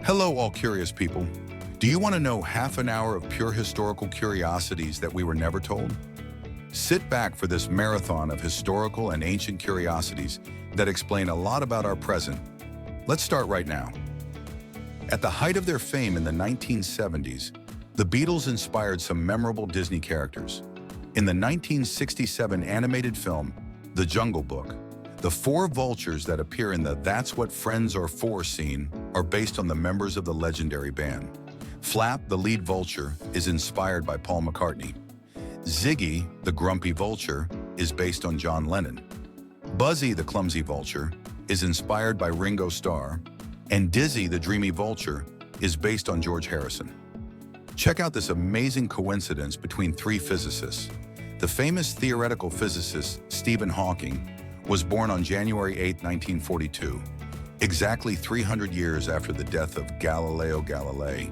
Hello, all curious people. Do you want to know half an hour of pure historical curiosities that we were never told? Sit back for this marathon of historical and ancient curiosities that explain a lot about our present. Let's start right now. At the height of their fame in the 1970s, the Beatles inspired some memorable Disney characters. In the 1967 animated film, The Jungle Book, the four vultures that appear in the "That's What Friends Are For" scene are based on the members of the legendary band. Flap, the lead vulture, is inspired by Paul McCartney. Ziggy, the grumpy vulture, is based on John Lennon. Buzzy, the clumsy vulture, is inspired by Ringo Starr. And Dizzy, the dreamy vulture, is based on George Harrison. Check out this amazing coincidence between three physicists. The famous theoretical physicist Stephen Hawking was born on January 8, 1942, exactly 300 years after the death of Galileo Galilei,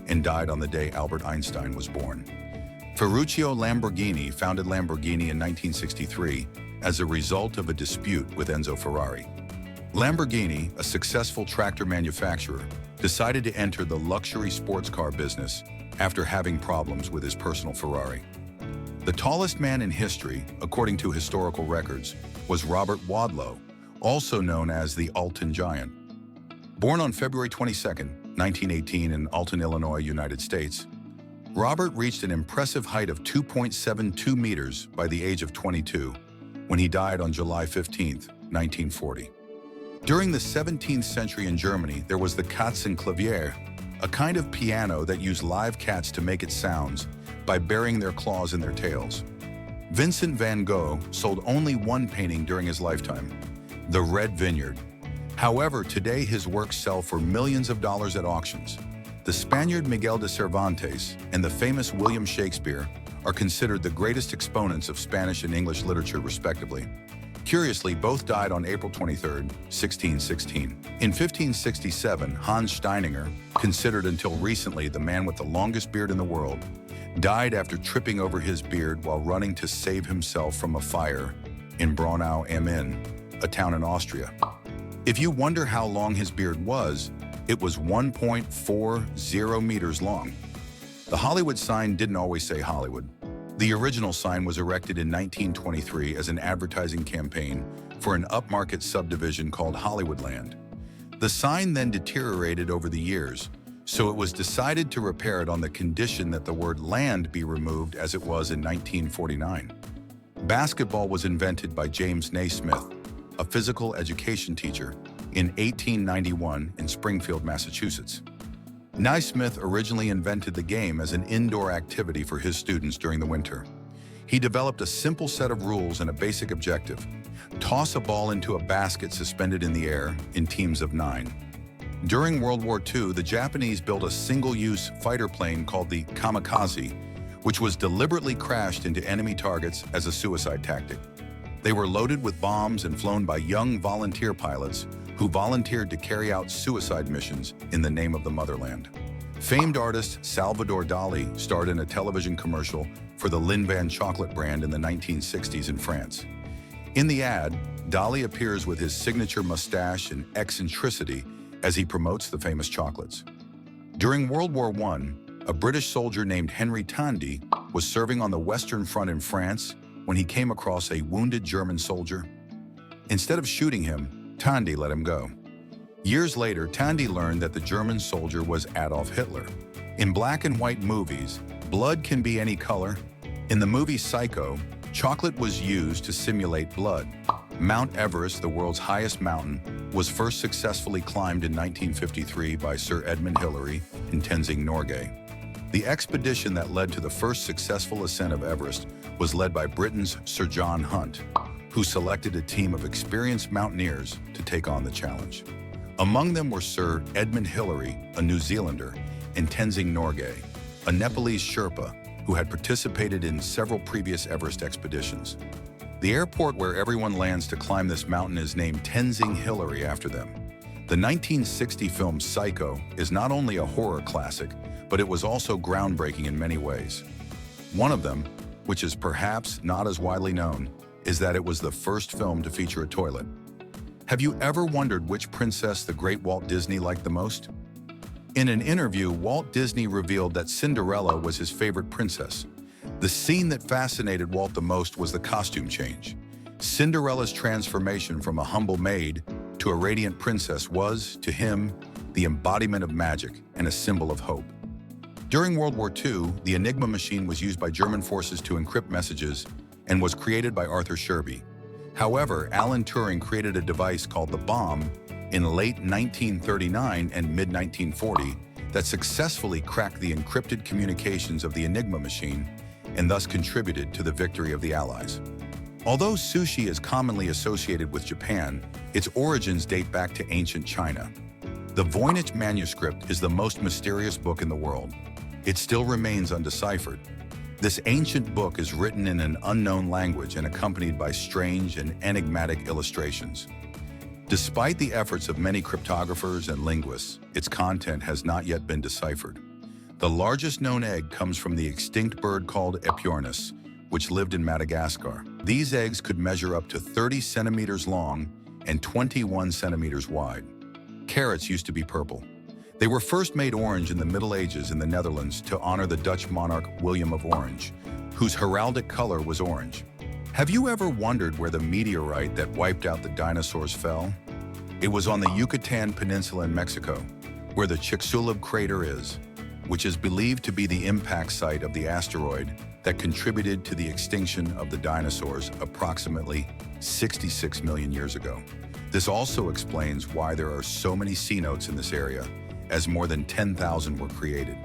and died on the day Albert Einstein was born. Ferruccio Lamborghini founded Lamborghini in 1963 as a result of a dispute with Enzo Ferrari. Lamborghini, a successful tractor manufacturer, decided to enter the luxury sports car business after having problems with his personal Ferrari. The tallest man in history, according to historical records, was Robert Wadlow, also known as the Alton Giant. Born on February 22, 1918 in Alton, Illinois, United States, Robert reached an impressive height of 2.72 meters by the age of 22, when he died on July 15, 1940. During the 17th century in Germany, there was the Katzenklavier, a kind of piano that used live cats to make its sounds by burying their claws in their tails. Vincent van Gogh sold only one painting during his lifetime, The Red Vineyard. However, today his works sell for millions of dollars at auctions. The Spaniard Miguel de Cervantes and the famous William Shakespeare are considered the greatest exponents of Spanish and English literature, respectively. Curiously, both died on April 23, 1616. In 1567, Hans Steininger, considered until recently the man with the longest beard in the world, died after tripping over his beard while running to save himself from a fire in Braunau am Inn, a town in Austria. If you wonder how long his beard was, it was 1.40 meters long. The Hollywood sign didn't always say Hollywood. The original sign was erected in 1923 as an advertising campaign for an upmarket subdivision called Hollywoodland. The sign then deteriorated over the years, so it was decided to repair it on the condition that the word land be removed as it was in 1949. Basketball was invented by James Naismith, a physical education teacher, in 1891 in Springfield, Massachusetts. Naismith originally invented the game as an indoor activity for his students during the winter. He developed a simple set of rules and a basic objective: toss a ball into a basket suspended in the air in teams of 9. During World War II, the Japanese built a single-use fighter plane called the kamikaze, which was deliberately crashed into enemy targets as a suicide tactic. They were loaded with bombs and flown by young volunteer pilots who volunteered to carry out suicide missions in the name of the motherland. Famed artist Salvador Dali starred in a television commercial for the Linvan chocolate brand in the 1960s in France. In the ad, Dali appears with his signature mustache and eccentricity as he promotes the famous chocolates. During World War I, a British soldier named Henry Tandy was serving on the Western Front in France when he came across a wounded German soldier. Instead of shooting him, Tandy let him go. Years later, Tandy learned that the German soldier was Adolf Hitler. In black and white movies, blood can be any color. In the movie Psycho, chocolate was used to simulate blood. Mount Everest, the world's highest mountain, was first successfully climbed in 1953 by Sir Edmund Hillary in Tenzing Norgay. The expedition that led to the first successful ascent of Everest was led by Britain's Sir John Hunt, who selected a team of experienced mountaineers to take on the challenge. Among them were Sir Edmund Hillary, a New Zealander, and Tenzing Norgay, a Nepalese Sherpa who had participated in several previous Everest expeditions. The airport where everyone lands to climb this mountain is named Tenzing Hillary after them. The 1960 film Psycho is not only a horror classic, but it was also groundbreaking in many ways. One of them, which is perhaps not as widely known, is that it was the first film to feature a toilet. Have you ever wondered which princess the great Walt Disney liked the most? In an interview, Walt Disney revealed that Cinderella was his favorite princess. The scene that fascinated Walt the most was the costume change. Cinderella's transformation from a humble maid to a radiant princess was, to him, the embodiment of magic and a symbol of hope. During World War II, the Enigma machine was used by German forces to encrypt messages and was created by Arthur Shirby. However, Alan Turing created a device called the bomb in late 1939 and mid-1940 that successfully cracked the encrypted communications of the Enigma machine and thus contributed to the victory of the Allies. Although sushi is commonly associated with Japan, its origins date back to ancient China. The Voynich manuscript is the most mysterious book in the world. It still remains undeciphered. This ancient book is written in an unknown language and accompanied by strange and enigmatic illustrations. Despite the efforts of many cryptographers and linguists, its content has not yet been deciphered. The largest known egg comes from the extinct bird called Epiornis, which lived in Madagascar. These eggs could measure up to 30 centimeters long and 21 centimeters wide. Carrots used to be purple. They were first made orange in the Middle Ages in the Netherlands to honor the Dutch monarch William of Orange, whose heraldic color was orange. Have you ever wondered where the meteorite that wiped out the dinosaurs fell? It was on the Yucatan Peninsula in Mexico, where the Chicxulub crater is, which is believed to be the impact site of the asteroid that contributed to the extinction of the dinosaurs approximately 66 million years ago. This also explains why there are so many cenotes in this area, as more than 10,000 were created.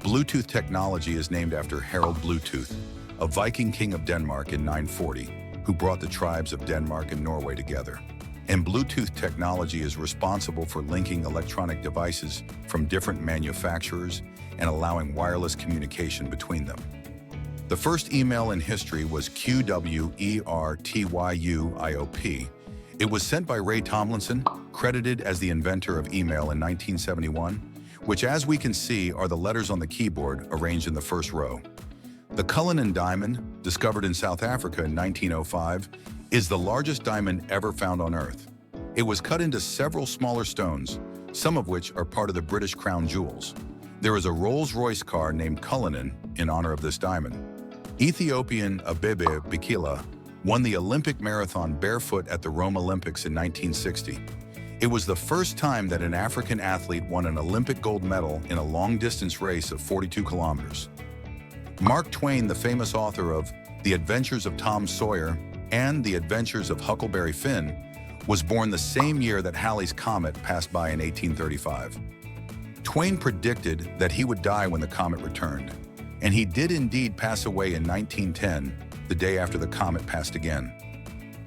Bluetooth technology is named after Harald Bluetooth, a Viking king of Denmark in 940, who brought the tribes of Denmark and Norway together. And Bluetooth technology is responsible for linking electronic devices from different manufacturers and allowing wireless communication between them. The first email in history was QWERTYUIOP. It was sent by Ray Tomlinson, credited as the inventor of email in 1971, which, as we can see, are the letters on the keyboard arranged in the first row. The Cullinan diamond, discovered in South Africa in 1905, is the largest diamond ever found on Earth. It was cut into several smaller stones, some of which are part of the British crown jewels. There is a Rolls-Royce car named Cullinan in honor of this diamond. Ethiopian Abebe Bikila won the Olympic marathon barefoot at the Rome Olympics in 1960. It was the first time that an African athlete won an Olympic gold medal in a long-distance race of 42 kilometers. Mark Twain, the famous author of The Adventures of Tom Sawyer and The Adventures of Huckleberry Finn, was born the same year that Halley's Comet passed by in 1835. Twain predicted that he would die when the comet returned, and he did indeed pass away in 1910, the day after the comet passed again.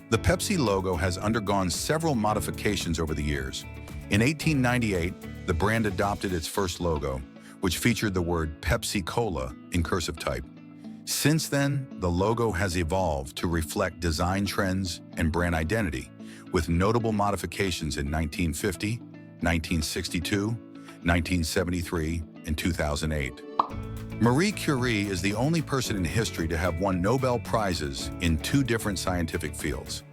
The Pepsi logo has undergone several modifications over the years. In 1898, the brand adopted its first logo, which featured the word Pepsi-Cola in cursive type. Since then, the logo has evolved to reflect design trends and brand identity, with notable modifications in 1950, 1962, 1973, and 2008. Marie Curie is the only person in history to have won Nobel Prizes in two different scientific fields.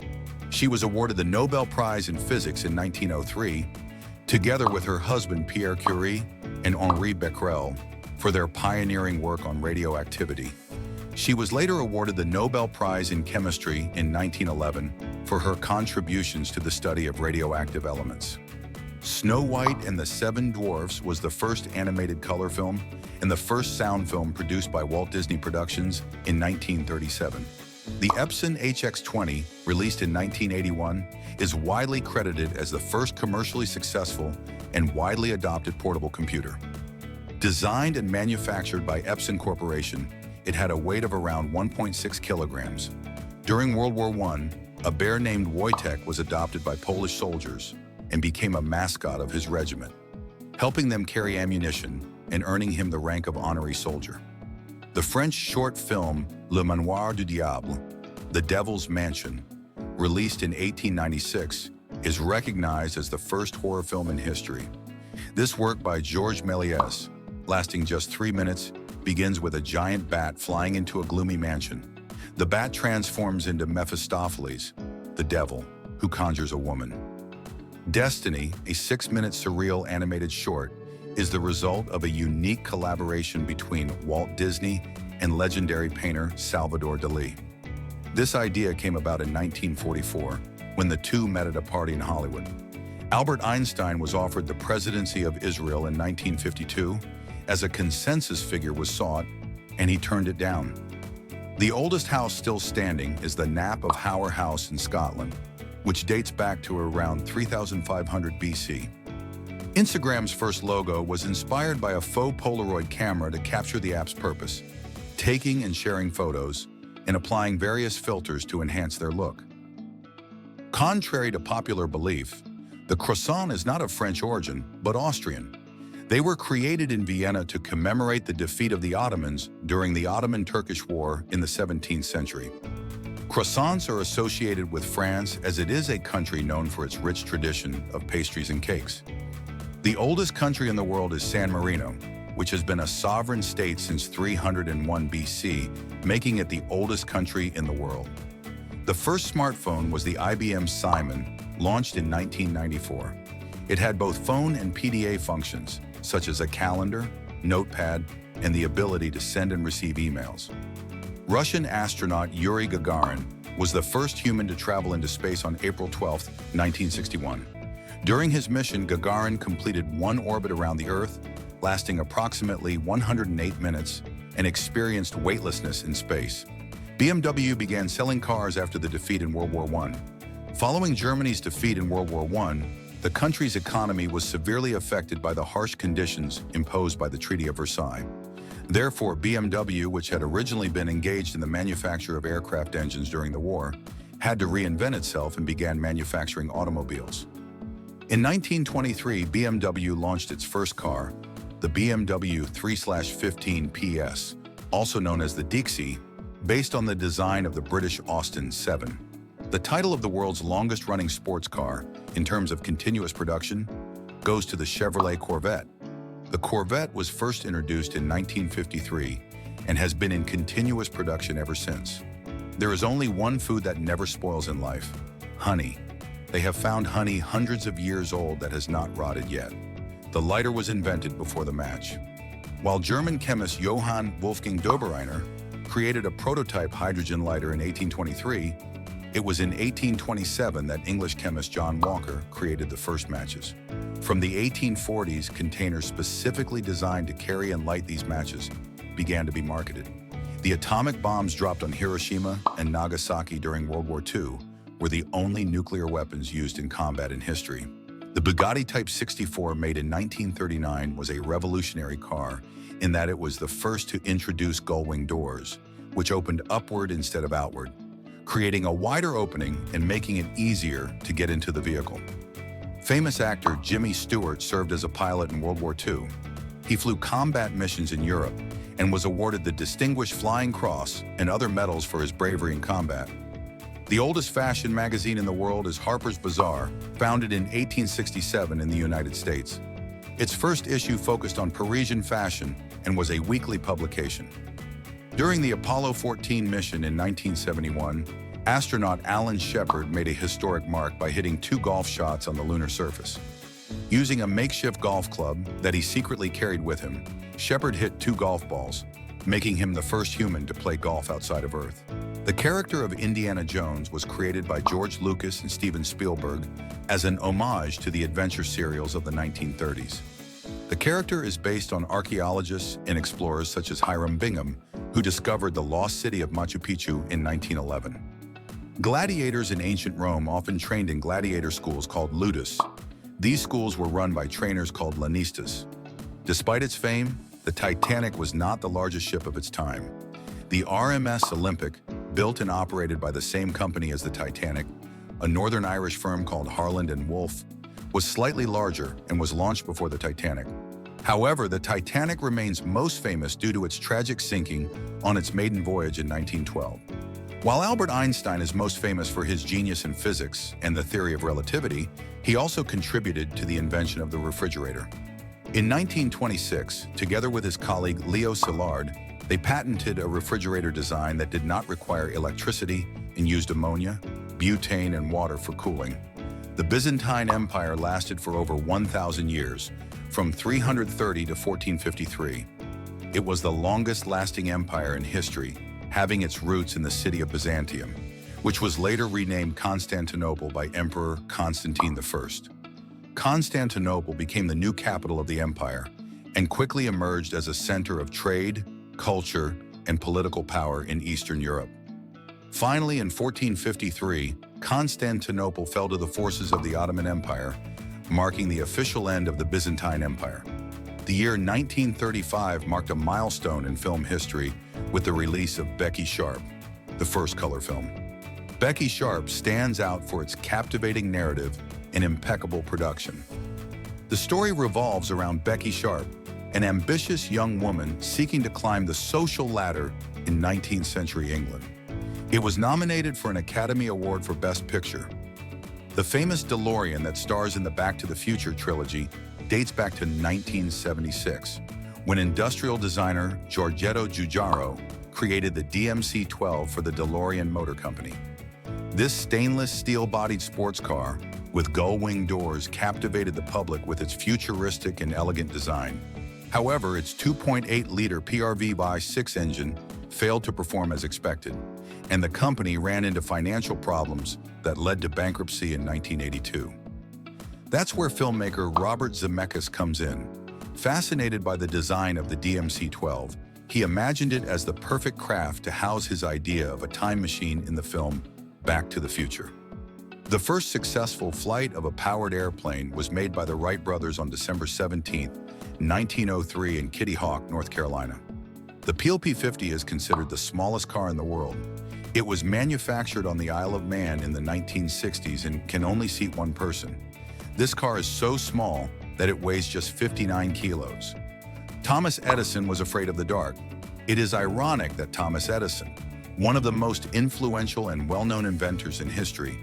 She was awarded the Nobel Prize in Physics in 1903, together with her husband Pierre Curie and Henri Becquerel, for their pioneering work on radioactivity. She was later awarded the Nobel Prize in Chemistry in 1911 for her contributions to the study of radioactive elements. Snow White and the Seven Dwarfs was the first animated color film and the first sound film produced by Walt Disney Productions in 1937. The Epson HX20, released in 1981, is widely credited as the first commercially successful and widely adopted portable computer. Designed and manufactured by Epson Corporation, it had a weight of around 1.6 kilograms. During World War I, a bear named Wojtek was adopted by Polish soldiers and became a mascot of his regiment, helping them carry ammunition and earning him the rank of honorary soldier. The French short film Le Manoir du Diable, The Devil's Mansion, released in 1896, is recognized as the first horror film in history. This work by Georges Méliès, lasting just 3 minutes, begins with a giant bat flying into a gloomy mansion. The bat transforms into Mephistopheles, the devil, who conjures a woman. Destiny, a 6-minute surreal animated short, is the result of a unique collaboration between Walt Disney and legendary painter Salvador Dalí. This idea came about in 1944 when the two met at a party in Hollywood. Albert Einstein was offered the presidency of Israel in 1952 as a consensus figure was sought, and he turned it down. The oldest house still standing is the Knap of Howard House in Scotland, which dates back to around 3500 BC. Instagram's first logo was inspired by a faux Polaroid camera to capture the app's purpose, taking and sharing photos and applying various filters to enhance their look. Contrary to popular belief, the croissant is not of French origin, but Austrian. They were created in Vienna to commemorate the defeat of the Ottomans during the Ottoman-Turkish War in the 17th century. Croissants are associated with France as it is a country known for its rich tradition of pastries and cakes. The oldest country in the world is San Marino, which has been a sovereign state since 301 BC, making it the oldest country in the world. The first smartphone was the IBM Simon, launched in 1994. It had both phone and PDA functions, such as a calendar, notepad, and the ability to send and receive emails. Russian astronaut Yuri Gagarin was the first human to travel into space on April 12, 1961. During his mission, Gagarin completed one orbit around the Earth, lasting approximately 108 minutes, and experienced weightlessness in space. BMW began selling cars after the defeat in World War I. Following Germany's defeat in World War I, the country's economy was severely affected by the harsh conditions imposed by the Treaty of Versailles. Therefore, BMW, which had originally been engaged in the manufacture of aircraft engines during the war, had to reinvent itself and began manufacturing automobiles. In 1923, BMW launched its first car, the BMW 3/15 PS, also known as the Dixie, based on the design of the British Austin 7. The title of the world's longest-running sports car, in terms of continuous production, goes to the Chevrolet Corvette. The Corvette was first introduced in 1953 and has been in continuous production ever since. There is only one food that never spoils in life: honey. They have found honey hundreds of years old that has not rotted yet. The lighter was invented before the match. While German chemist Johann Wolfgang Dobereiner created a prototype hydrogen lighter in 1823, it was in 1827 that English chemist John Walker created the first matches. From the 1840s, containers specifically designed to carry and light these matches began to be marketed. The atomic bombs dropped on Hiroshima and Nagasaki during World War II were the only nuclear weapons used in combat in history. The Bugatti Type 64, made in 1939, was a revolutionary car in that it was the first to introduce gull-wing doors, which opened upward instead of outward, creating a wider opening and making it easier to get into the vehicle. Famous actor Jimmy Stewart served as a pilot in World War II. He flew combat missions in Europe and was awarded the Distinguished Flying Cross and other medals for his bravery in combat. The oldest fashion magazine in the world is Harper's Bazaar, founded in 1867 in the United States. Its first issue focused on Parisian fashion and was a weekly publication. During the Apollo 14 mission in 1971, astronaut Alan Shepard made a historic mark by hitting 2 golf shots on the lunar surface. Using a makeshift golf club that he secretly carried with him, Shepard hit 2 golf balls, making him the first human to play golf outside of Earth. The character of Indiana Jones was created by George Lucas and Steven Spielberg as an homage to the adventure serials of the 1930s. The character is based on archaeologists and explorers such as Hiram Bingham, who discovered the lost city of Machu Picchu in 1911. Gladiators in ancient Rome often trained in gladiator schools called ludus. These schools were run by trainers called lanistas. Despite its fame, the Titanic was not the largest ship of its time. The RMS Olympic, built and operated by the same company as the Titanic, a Northern Irish firm called Harland and Wolff, was slightly larger and was launched before the Titanic. However, the Titanic remains most famous due to its tragic sinking on its maiden voyage in 1912. While Albert Einstein is most famous for his genius in physics and the theory of relativity, he also contributed to the invention of the refrigerator. In 1926, together with his colleague Leo Szilard, they patented a refrigerator design that did not require electricity and used ammonia, butane, and water for cooling. The Byzantine Empire lasted for over 1,000 years, from 330 to 1453. It was the longest-lasting empire in history, having its roots in the city of Byzantium, which was later renamed Constantinople by Emperor Constantine I. Constantinople became the new capital of the empire and quickly emerged as a center of trade, culture, and political power in Eastern Europe. Finally, in 1453, Constantinople fell to the forces of the Ottoman Empire, marking the official end of the Byzantine Empire. The year 1935 marked a milestone in film history with the release of Becky Sharp, the first color film. Becky Sharp stands out for its captivating narrative and impeccable production. The story revolves around Becky Sharp, an ambitious young woman seeking to climb the social ladder in 19th century England. It was nominated for an Academy Award for Best Picture. The famous DeLorean that stars in the Back to the Future trilogy dates back to 1976, when industrial designer Giorgetto Giugiaro created the DMC-12 for the DeLorean Motor Company. This stainless steel-bodied sports car with gull-wing doors captivated the public with its futuristic and elegant design. However, its 2.8-liter PRV-6 engine failed to perform as expected, and the company ran into financial problems that led to bankruptcy in 1982. That's where filmmaker Robert Zemeckis comes in. Fascinated by the design of the DMC-12, he imagined it as the perfect craft to house his idea of a time machine in the film Back to the Future. The first successful flight of a powered airplane was made by the Wright brothers on December 17, 1903 in Kitty Hawk, North Carolina. The P50 is considered the smallest car in the world. It was manufactured on the Isle of Man in the 1960s and can only seat one person. This car is so small that it weighs just 59 kilos. Thomas Edison was afraid of the dark. It is ironic that Thomas Edison, one of the most influential and well-known inventors in history,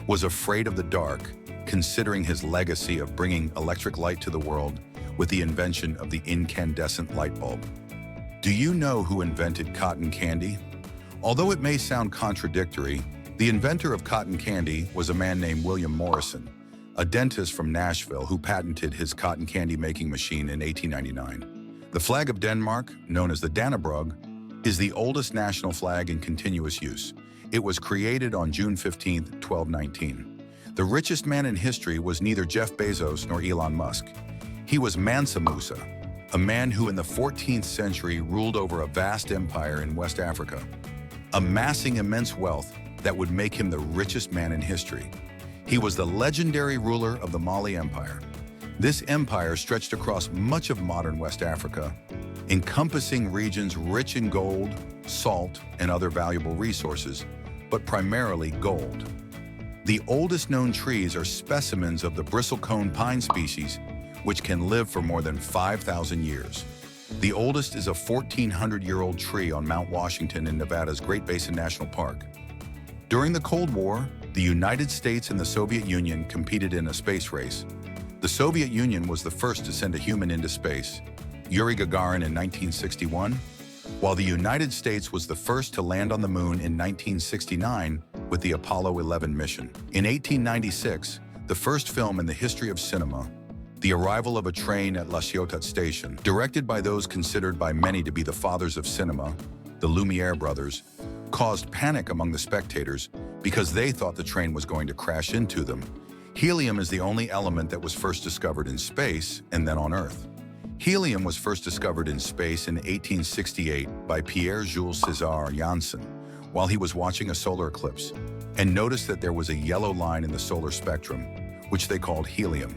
was afraid of the dark, considering his legacy of bringing electric light to the world with the invention of the incandescent light bulb. Do you know who invented cotton candy? Although it may sound contradictory, the inventor of cotton candy was a man named William Morrison, a dentist from Nashville who patented his cotton candy making machine in 1899. The flag of Denmark, known as the Dannebrog, is the oldest national flag in continuous use. It was created on June 15, 1219. The richest man in history was neither Jeff Bezos nor Elon Musk. He was Mansa Musa, a man who in the 14th century ruled over a vast empire in West Africa, amassing immense wealth that would make him the richest man in history. He was the legendary ruler of the Mali Empire. This empire stretched across much of modern West Africa, encompassing regions rich in gold, salt, and other valuable resources, but primarily gold. The oldest known trees are specimens of the bristlecone pine species, which can live for more than 5,000 years. The oldest is a 1,400-year-old tree on Mount Washington in Nevada's Great Basin National Park. During the Cold War, the United States and the Soviet Union competed in a space race. The Soviet Union was the first to send a human into space, Yuri Gagarin in 1961, while the United States was the first to land on the moon in 1969 with the Apollo 11 mission. In 1896, the first film in the history of cinema, The Arrival of a Train at La Ciotat Station, directed by those considered by many to be the fathers of cinema, the Lumiere brothers, caused panic among the spectators because they thought the train was going to crash into them. Helium is the only element that was first discovered in space and then on Earth. Helium was first discovered in space in 1868 by Pierre-Jules César Janssen while he was watching a solar eclipse and noticed that there was a yellow line in the solar spectrum, which they called helium.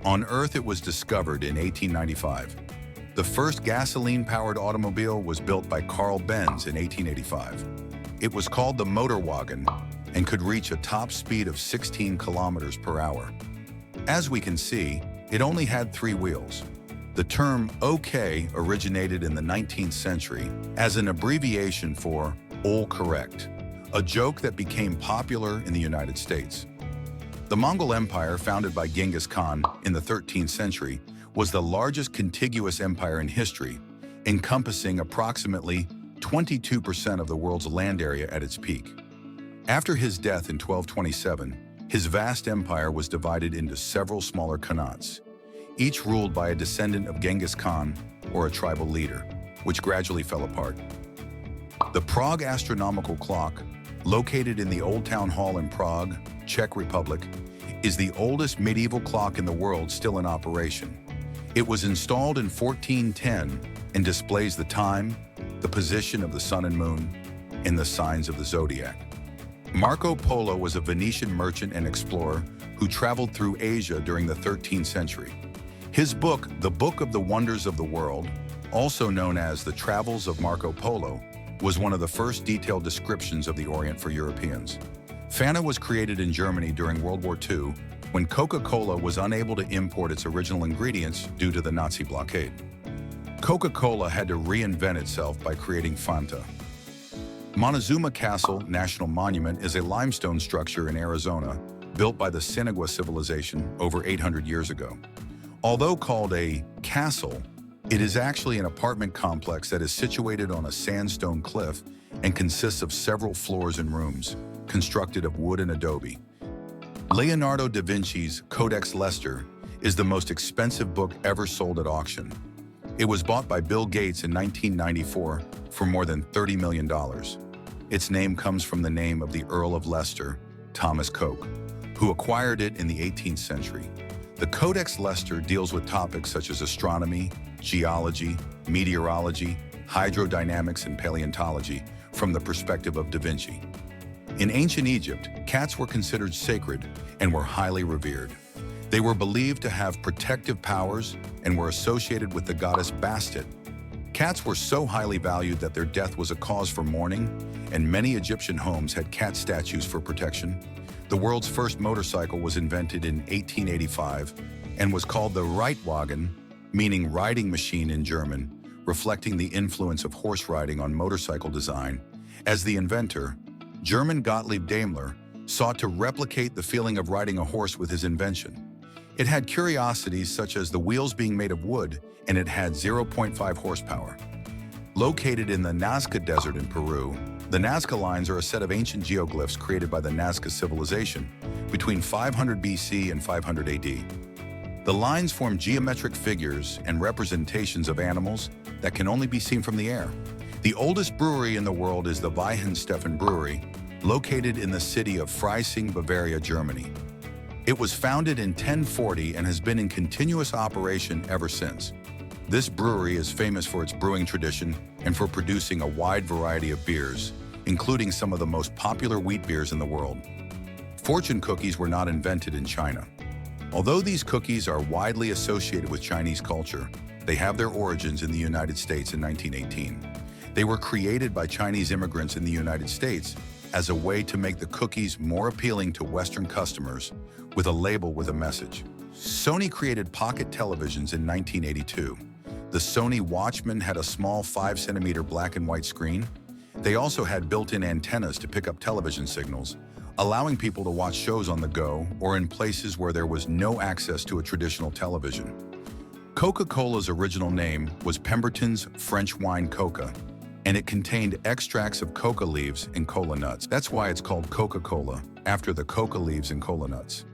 On Earth, it was discovered in 1895. The first gasoline-powered automobile was built by Carl Benz in 1885. It was called the motor wagon and could reach a top speed of 16 kilometers per hour. As we can see, it only had 3 wheels. The term OK originated in the 19th century as an abbreviation for all correct, a joke that became popular in the United States. The Mongol Empire, founded by Genghis Khan in the 13th century, was the largest contiguous empire in history, encompassing approximately 22% of the world's land area at its peak. After his death in 1227, his vast empire was divided into several smaller khanates, each ruled by a descendant of Genghis Khan or a tribal leader, which gradually fell apart. The Prague astronomical clock, located in the Old Town Hall in Prague, Czech Republic, is the oldest medieval clock in the world still in operation. It was installed in 1410 and displays the time, the position of the sun and moon, and the signs of the zodiac. Marco Polo was a Venetian merchant and explorer who traveled through Asia during the 13th century. His book, The Book of the Wonders of the World, also known as The Travels of Marco Polo, was one of the first detailed descriptions of the Orient for Europeans. Fanta was created in Germany during World War II when Coca-Cola was unable to import its original ingredients due to the Nazi blockade. Coca-Cola had to reinvent itself by creating Fanta. Montezuma Castle National Monument is a limestone structure in Arizona built by the Sinagua civilization over 800 years ago. Although called a castle, it is actually an apartment complex that is situated on a sandstone cliff and consists of several floors and rooms, constructed of wood and adobe. Leonardo da Vinci's Codex Leicester is the most expensive book ever sold at auction. It was bought by Bill Gates in 1994 for more than $30 million. Its name comes from the name of the Earl of Leicester, Thomas Coke, who acquired it in the 18th century. The Codex Leicester deals with topics such as astronomy, geology, meteorology, hydrodynamics, and paleontology from the perspective of Da Vinci. In ancient Egypt, cats were considered sacred and were highly revered. They were believed to have protective powers and were associated with the goddess Bastet. Cats were so highly valued that their death was a cause for mourning, and many Egyptian homes had cat statues for protection. The world's first motorcycle was invented in 1885 and was called the Reitwagen, meaning riding machine in German, reflecting the influence of horse riding on motorcycle design. As the inventor, German Gottlieb Daimler sought to replicate the feeling of riding a horse with his invention. It had curiosities such as the wheels being made of wood, and it had 0.5 horsepower. Located in the Nazca Desert in Peru, the Nazca lines are a set of ancient geoglyphs created by the Nazca civilization between 500 BC and 500 AD. The lines form geometric figures and representations of animals that can only be seen from the air. The oldest brewery in the world is the Weihenstephan Brewery, located in the city of Freising, Bavaria, Germany. It was founded in 1040 and has been in continuous operation ever since. This brewery is famous for its brewing tradition and for producing a wide variety of beers, including some of the most popular wheat beers in the world. Fortune cookies were not invented in China. Although these cookies are widely associated with Chinese culture, they have their origins in the United States in 1918. They were created by Chinese immigrants in the United States as a way to make the cookies more appealing to Western customers with a label with a message. Sony created pocket televisions in 1982. The Sony Watchman had a small 5-centimeter black and white screen. They also had built-in antennas to pick up television signals, allowing people to watch shows on the go or in places where there was no access to a traditional television. Coca-Cola's original name was Pemberton's French wine Coca, and it contained extracts of coca leaves and cola nuts. That's why it's called Coca-Cola, after the coca leaves and cola nuts.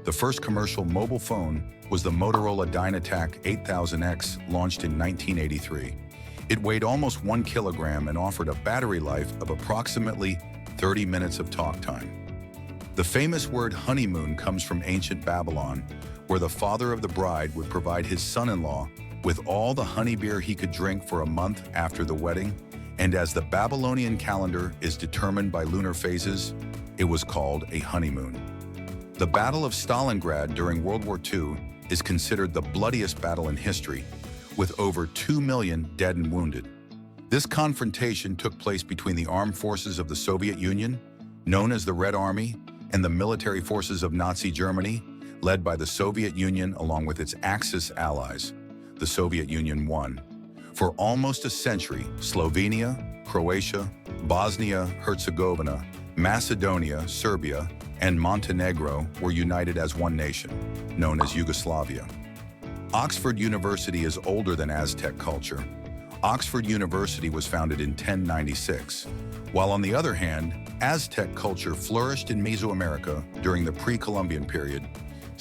The first commercial mobile phone was the Motorola Dynatac 8000X, launched in 1983. It weighed almost 1 kilogram and offered a battery life of approximately 30 minutes of talk time. The famous word honeymoon comes from ancient Babylon, where the father of the bride would provide his son-in-law with all the honey beer he could drink for a month after the wedding, and as the Babylonian calendar is determined by lunar phases, it was called a honeymoon. The Battle of Stalingrad during World War II is considered the bloodiest battle in history, with over 2 million dead and wounded. This confrontation took place between the armed forces of the Soviet Union, known as the Red Army, and the military forces of Nazi Germany, led by the Soviet Union along with its Axis allies. The Soviet Union won. For almost a century, Slovenia, Croatia, Bosnia-Herzegovina, Macedonia, Serbia, and Montenegro were united as one nation, known as Yugoslavia. Oxford University is older than Aztec culture. Oxford University was founded in 1096, while on the other hand, Aztec culture flourished in Mesoamerica during the pre-Columbian period.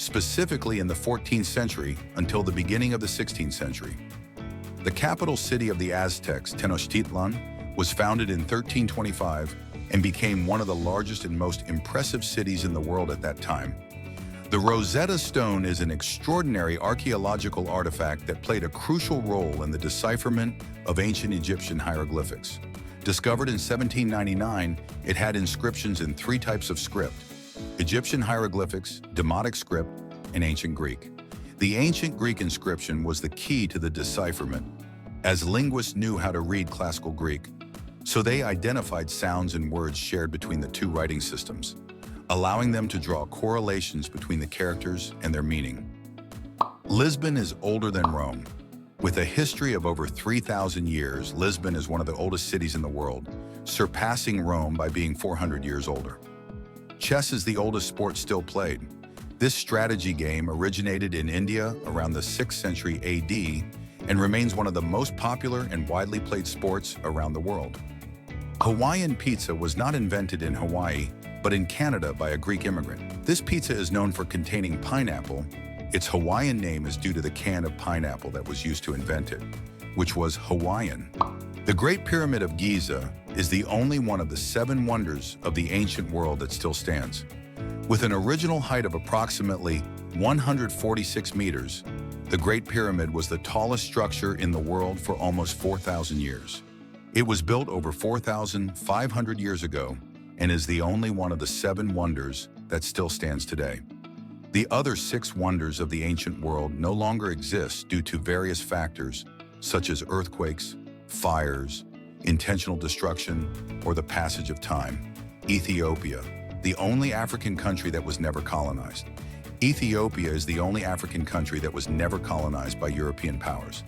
specifically in the 14th century until the beginning of the 16th century. The capital city of the Aztecs, Tenochtitlan, was founded in 1325 and became one of the largest and most impressive cities in the world at that time. The Rosetta Stone is an extraordinary archaeological artifact that played a crucial role in the decipherment of ancient Egyptian hieroglyphics. Discovered in 1799, it had inscriptions in 3 types of script: Egyptian hieroglyphics, Demotic script, and Ancient Greek. The Ancient Greek inscription was the key to the decipherment, as linguists knew how to read classical Greek, so they identified sounds and words shared between the 2 writing systems, allowing them to draw correlations between the characters and their meaning. Lisbon is older than Rome. With a history of over 3,000 years, Lisbon is one of the oldest cities in the world, surpassing Rome by being 400 years older. Chess is the oldest sport still played. This strategy game originated in India around the 6th century AD and remains one of the most popular and widely played sports around the world. Hawaiian pizza was not invented in Hawaii, but in Canada by a Greek immigrant. This pizza is known for containing pineapple. Its Hawaiian name is due to the can of pineapple that was used to invent it, which was Hawaiian. The Great Pyramid of Giza is the only one of the 7 wonders of the ancient world that still stands. With an original height of approximately 146 meters, the Great Pyramid was the tallest structure in the world for almost 4,000 years. It was built over 4,500 years ago and is the only one of the 7 wonders that still stands today. The other 6 wonders of the ancient world no longer exist due to various factors, such as earthquakes, fires, intentional destruction, or the passage of time. Ethiopia, the only African country that was never colonized. Ethiopia is the only African country that was never colonized by European powers.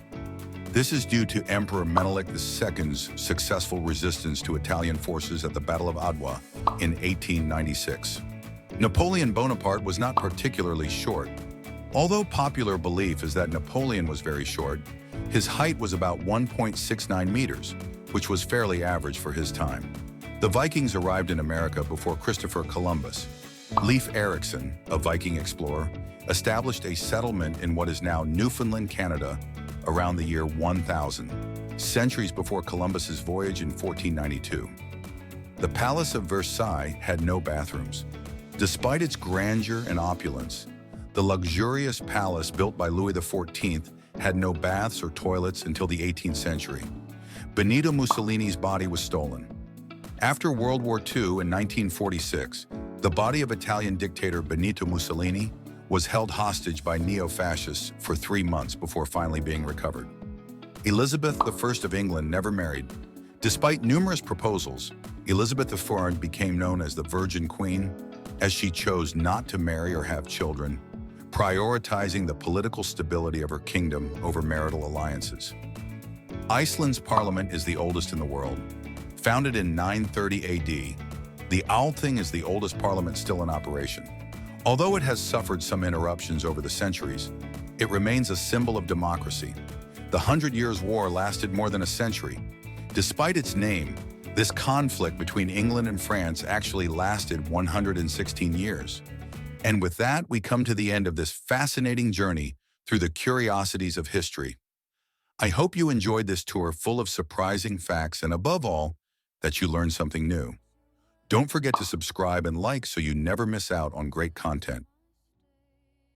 This is due to Emperor Menelik II's successful resistance to Italian forces at the Battle of Adwa in 1896. Napoleon Bonaparte was not particularly short. Although popular belief is that Napoleon was very short, his height was about 1.69 meters, which was fairly average for his time. The Vikings arrived in America before Christopher Columbus. Leif Erikson, a Viking explorer, established a settlement in what is now Newfoundland, Canada, around the year 1000, centuries before Columbus's voyage in 1492. The Palace of Versailles had no bathrooms. Despite its grandeur and opulence, the luxurious palace built by Louis XIV had no baths or toilets until the 18th century. Benito Mussolini's body was stolen. After World War II in 1946, the body of Italian dictator Benito Mussolini was held hostage by neo-fascists for 3 months before finally being recovered. Elizabeth I of England never married. Despite numerous proposals, Elizabeth I became known as the Virgin Queen, as she chose not to marry or have children, prioritizing the political stability of her kingdom over marital alliances. Iceland's parliament is the oldest in the world. Founded in 930 AD, the Althing is the oldest parliament still in operation. Although it has suffered some interruptions over the centuries, it remains a symbol of democracy. The 100 Years' War lasted more than a century. Despite its name, this conflict between England and France actually lasted 116 years. And with that, we come to the end of this fascinating journey through the curiosities of history. I hope you enjoyed this tour full of surprising facts and, above all, that you learned something new. Don't forget to subscribe and like so you never miss out on great content.